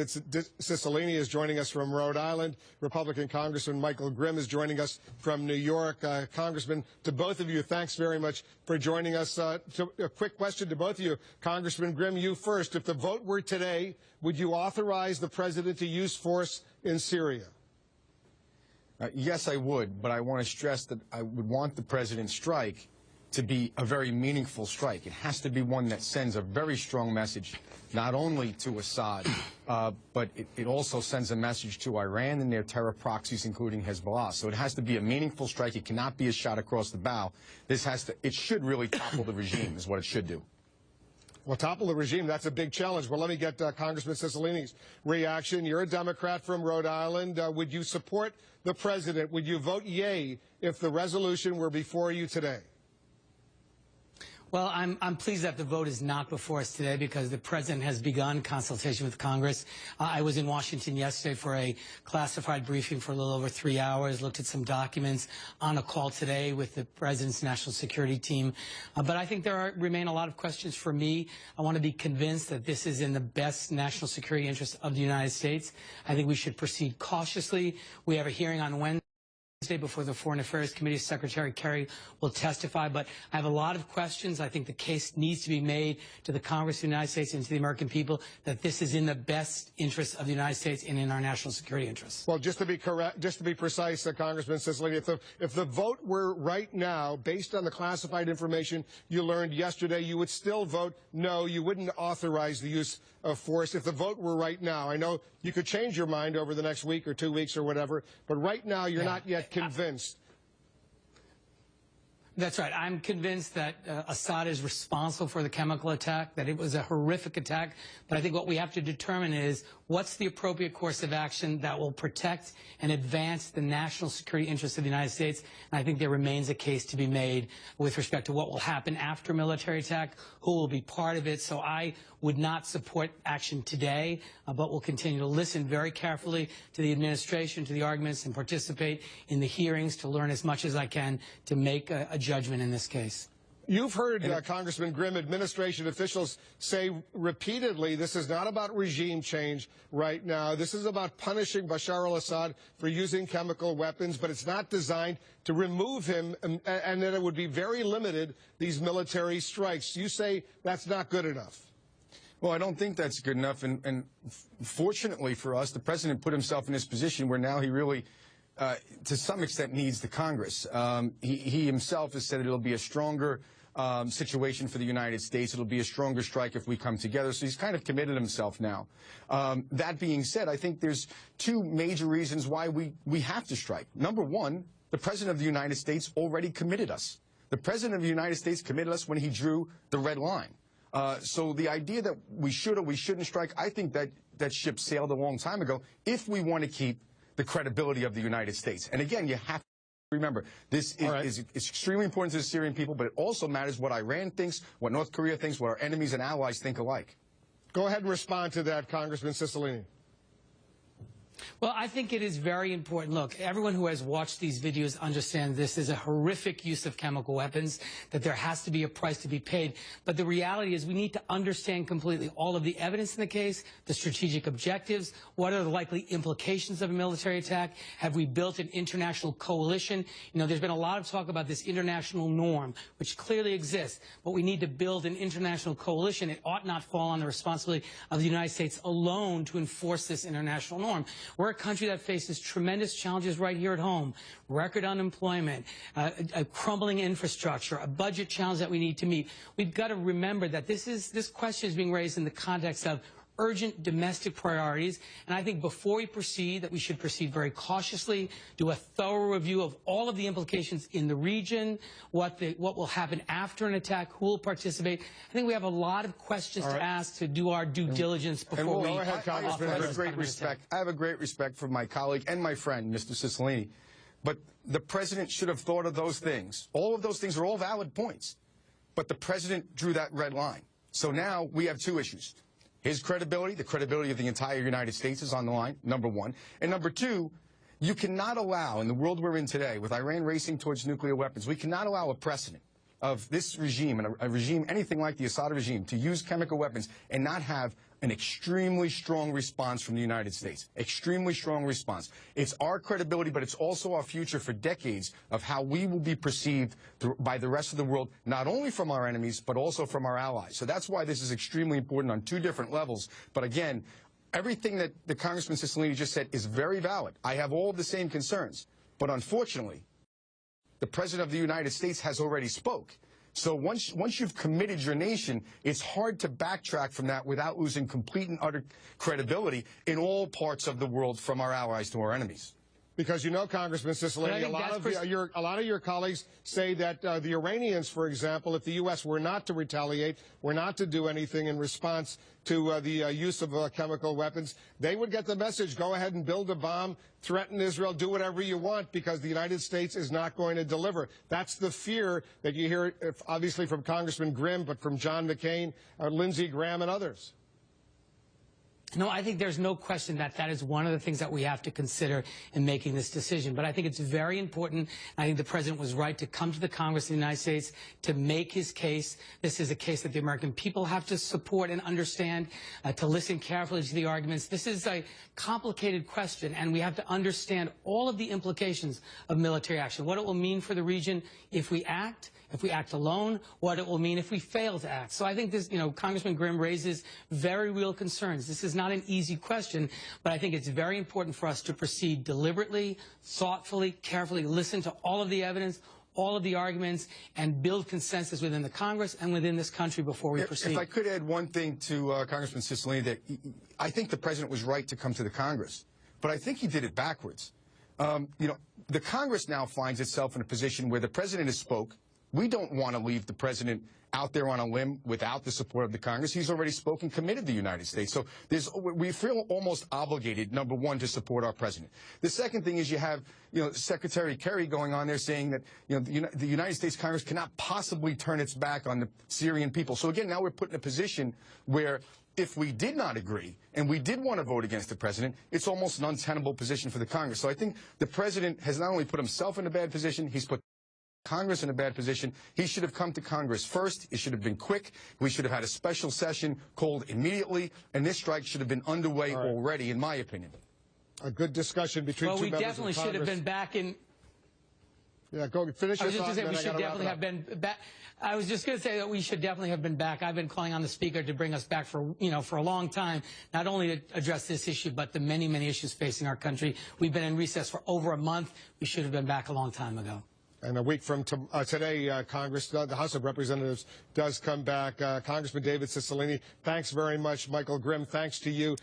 Cicilline is joining us from Rhode Island. Republican Congressman Michael Grimm is joining us from New York. Congressman, to both of you, thanks very much for joining us. A quick question to both of you. Congressman Grimm, you first. If the vote were today, would you authorize the president to use force in Syria? Yes, I would, but I want to stress that I would want the president's strike to be a very meaningful strike. It has to be one that sends a very strong message, not only to Assad, but it also sends a message to Iran and their terror proxies, including Hezbollah. So it has to be a meaningful strike. It cannot be a shot across the bow. It should really topple the regime, is what it should do. Well, topple the regime, that's a big challenge. Well, let me get Congressman Cicilline's reaction. You're a Democrat from Rhode Island. Would you support the president? Would you vote yay if the resolution were before you today? Well, I'm pleased that the vote is not before us today because the president has begun consultation with Congress. I was in Washington yesterday for a classified briefing for a little over 3 hours, looked at some documents, on a call today with the president's national security team. But I think there remain a lot of questions for me. I want to be convinced that this is in the best national security interest of the United States. I think we should proceed cautiously. We have a hearing on Wednesday before the Foreign Affairs Committee. Secretary Kerry will testify, but I have a lot of questions. I think the case needs to be made to the Congress of the United States and to the American people that this is in the best interest of the United States and in our national security interests. Well, just to be correct, just to be precise, Congressman Cicilline, if the vote were right now, based on the classified information you learned yesterday, you would still vote no, you wouldn't authorize the use of force. If the vote were right now, I know you could change your mind over the next week or 2 weeks or whatever, but right now you're not yet convinced. That's right. I'm convinced that Assad is responsible for the chemical attack, that it was a horrific attack. But I think what we have to determine is what's the appropriate course of action that will protect and advance the national security interests of the United States. And I think there remains a case to be made with respect to what will happen after a military attack, who will be part of it. So I would not support action today, but will continue to listen very carefully to the administration, to the arguments, and participate in the hearings to learn as much as I can to make a judgment in this case. You've heard, Congressman Grimm, administration officials say repeatedly this is not about regime change right now. This is about punishing Bashar al-Assad for using chemical weapons, but it's not designed to remove him, and that it would be very limited, these military strikes. You say that's not good enough. Well, I don't think that's good enough, and fortunately for us, the president put himself in this position where now he really, to some extent, needs the Congress. He himself has said it'll be a stronger situation for the United States. It'll be a stronger strike if we come together. So he's kind of committed himself now. That being said, I think there's two major reasons why we have to strike. Number one, the President of the United States already committed us. The President of the United States committed us when he drew the red line. So the idea that we should or we shouldn't strike, I think that ship sailed a long time ago if we want to keep the credibility of the United States. And again, you have to remember, this is extremely important to the Syrian people, but it also matters what Iran thinks, what North Korea thinks, what our enemies and allies think alike. Go ahead and respond to that, Congressman Cicilline. Well, I think it is very important. Look, everyone who has watched these videos understands this is a horrific use of chemical weapons, that there has to be a price to be paid. But the reality is we need to understand completely all of the evidence in the case, the strategic objectives, what are the likely implications of a military attack, have we built an international coalition? You know, there's been a lot of talk about this international norm, which clearly exists, but we need to build an international coalition. It ought not fall on the responsibility of the United States alone to enforce this international norm. We're a country that faces tremendous challenges right here at home, record unemployment, a crumbling infrastructure, a budget challenge that we need to meet. We've got to remember that this question is being raised in the context of urgent domestic priorities, and I think before we proceed, that we should proceed very cautiously, do a thorough review of all of the implications in the region, what will happen after an attack, who will participate. I think we have a lot of questions to ask to do our due diligence before we go ahead, Congressman. I have a great respect for my colleague and my friend, Mr. Cicilline, but the president should have thought of those things. All of those things are all valid points, but the president drew that red line. So now we have two issues. His credibility, the credibility of the entire United States is on the line, number one. And number two, you cannot allow, in the world we're in today, with Iran racing towards nuclear weapons, we cannot allow a precedent of this regime, and a regime anything like the Assad regime, to use chemical weapons and not have an extremely strong response from the United States. Extremely strong response. It's our credibility, but it's also our future for decades of how we will be perceived by the rest of the world, not only from our enemies, but also from our allies. So that's why this is extremely important on two different levels. But again, everything that the Congressman Cicilline just said is very valid. I have all of the same concerns. But unfortunately, the President of the United States has already spoke. So once you've committed your nation, it's hard to backtrack from that without losing complete and utter credibility in all parts of the world, from our allies to our enemies. Because you know, Congressman Cicilline, a lot of your colleagues say that the Iranians, for example, if the U.S. were not to retaliate, were not to do anything in response to the use of chemical weapons, they would get the message, go ahead and build a bomb, threaten Israel, do whatever you want, because the United States is not going to deliver. That's the fear that you hear, obviously, from Congressman Grimm, but from John McCain, Lindsey Graham, and others. No, I think there's no question that that is one of the things that we have to consider in making this decision. But I think it's very important. I think the President was right to come to the Congress of the United States to make his case. This is a case that the American people have to support and understand, to listen carefully to the arguments. This is a complicated question, and we have to understand all of the implications of military action, what it will mean for the region if we act alone, what it will mean if we fail to act. So I think this, Congressman Grimm raises very real concerns. This is not an easy question, but I think it's very important for us to proceed deliberately, thoughtfully, carefully, listen to all of the evidence, all of the arguments, and build consensus within the Congress and within this country before we proceed. If I could add one thing to Congressman Cicilline, that I think the President was right to come to the Congress, but I think he did it backwards. The Congress now finds itself in a position where the President has spoke. We don't want to leave the President out there on a limb without the support of the Congress. He's already spoken, committed the United States. So we feel almost obligated, number one, to support our President. The second thing is you have, Secretary Kerry going on there saying that, the United States Congress cannot possibly turn its back on the Syrian people. So again, now we're put in a position where if we did not agree and we did want to vote against the President, it's almost an untenable position for the Congress. So I think the President has not only put himself in a bad position, he's put Congress in a bad position. He should have come to Congress first. It should have been quick. We should have had a special session called immediately, and this strike should have been underway already, in my opinion. A good discussion between two members of Congress. Well, we definitely should have been back in... Yeah, go finish your thought. I was just going to say we should definitely have been back. I was just going to say that we should definitely have been back. I've been calling on the Speaker to bring us back for a long time, not only to address this issue, but the many, many issues facing our country. We've been in recess for over a month. We should have been back a long time ago. And a week from today, Congress, the House of Representatives does come back. Congressman David Cicilline, thanks very much. Michael Grimm, thanks to you.